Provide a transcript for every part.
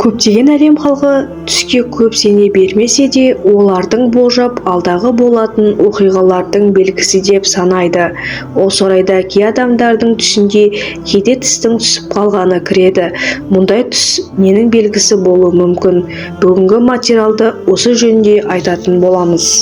Көптеген әлем халқы түске көп сене бермесе де, олардың болжап алдағы болатын оқиғалардың белгісі деп санайды. Осы орайда кей адамдардың түсінде кейде тістің түсіп қалғаны кіреді. Мұндай түс ненің белгісі болуы мүмкін? Бүгінгі материалды осы жөнінде айтатын боламыз.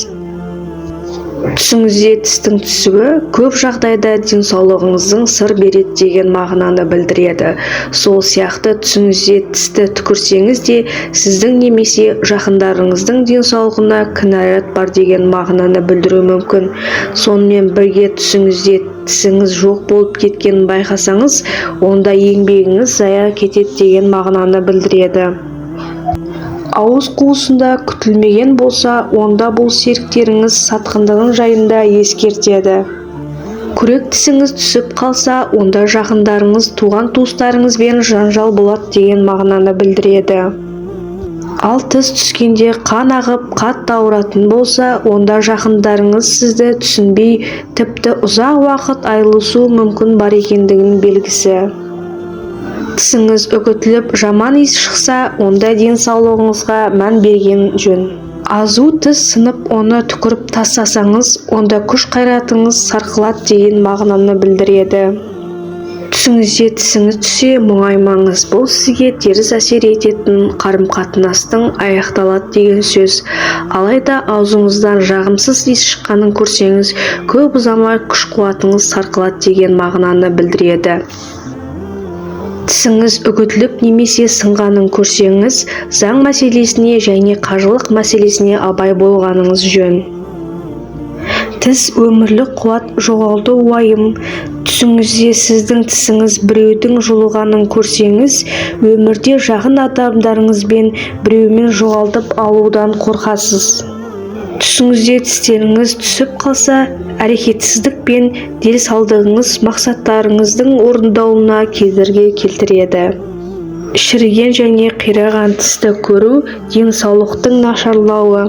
Түсіңізде тістің түсуі көп жағдайда денсаулығыңыздың сыр береді деген мағынаны білдіреді. Сол сияқты түсіңізде тісті түкірсеңіз де сіздің немесе жақындарыңыздың денсаулығына кінәрат бар деген мағынаны білдіруі мүмкін. Сонымен бірге түсіңізде тісіңіз жоқ болып кеткенін байқасаңыз, онда еңбегіңіз зая кетеді деген мағынаны білдіреді. Ауыз қуысында күтілмеген болса, онда бұл серіктеріңіз сатқындығын жайында ескертеді. Күрек тісіңіз түсіп қалса, онда жақындарыңыз, туған-туыстарыңызбен жанжал болады деген мағынаны білдіреді. Ал тіс түскенде қан ағып, қатты ауыратын болса, онда жақындарыңыз сізді түсінбей, тіпті ұзақ уақыт айырылысуы мүмкін бар екендігінің белгісі. Тісіңіз үгітіліп, жаман иіс шықса, онда денсаулығыңызға мән берген жөн. Азу тіс сынып, оны түкіріп тастасаңыз, онда күш-қайратыңыз сарқылады деген мағынаны білдіреді. Түсіңізде тісіңіз түссе, мұңаймаңыз. Бұл сізге теріс әсер ететін қарым-қатынастың аяқталады деген сөз. Алайда аузыңыздан жағымсыз иіс шыққанын көрсеңіз, көп ұзамай күш-қуатыңыз сарқылады деген мағынаны білдіреді. Тісіңіз үгітіліп немесе сынғанын көрсеңіз, заң мәселесіне және қажылық мәселесіне абай болғаныңыз жөн. Тіс өмірлік қуат жоғалту уайым. Түсіңізде сіздің тісіңіз біреудің жұлғанын көрсеңіз, өмірде жақын адамдарыңызбен біреумен жоғалтып алудан қорқасыз. Түсіңізде тістеріңіз түсіп қалса, әрекетсіздік пен делсалдығыңыз мақсаттарыңыздың орындалуына кедергі келтіреді. Шіріген және қираған тісті көру денсаулықтың нашарлауы.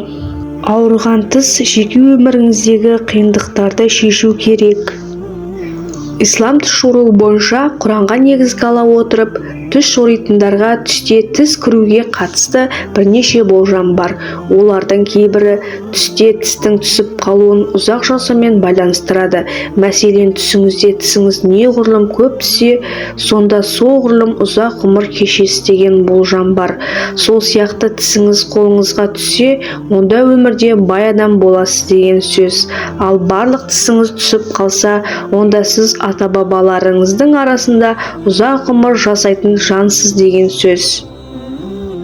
Ауырған тіс жеке өміріңіздегі қиындықтарды шешу керек. Ислам түс жоруы бойынша Құранға негізге ала отырып, түс жоритындарға түсте тіс кіруге қатысты бірнеше болжам бар. Олардың кейбірі түсте тістің түсіп қалуын ұзақ жасаумен байланыстырады. Мәселен, түсіңізде тісіңіз неғұрлым көп түссе, сонда соғұрлым ұзақ ғұмыр кешесіз деген болжам бар. Сол сияқты тісіңіз қолыңызға түссе, онда өмірде бай адам боласыз деген сөз. Ал барлық тісіңіз түсіп қалса, онда сіз ата-бабаларыңыздың арасында ұзақ ғұмыр жасайтын жансыз деген сөз.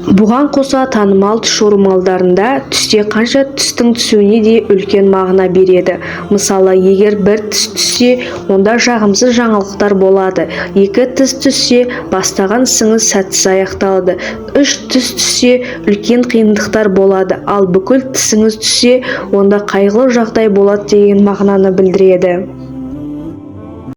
Бұған қоса танымал түс жорамалдарында түсте қанша тістің түсуіне де үлкен мағына береді. Мысалы, егер бір тіс түссе, онда жағымсыз жаңалықтар болады. 2 тіс түссе, бастаған ісіңіз сәтсіз аяқталады. 3 тіс түссе, үлкен қиындықтар болады. Ал бүкіл тісіңіз түссе, онда қайғылы жағдай болады деген мағынаны білдіреді.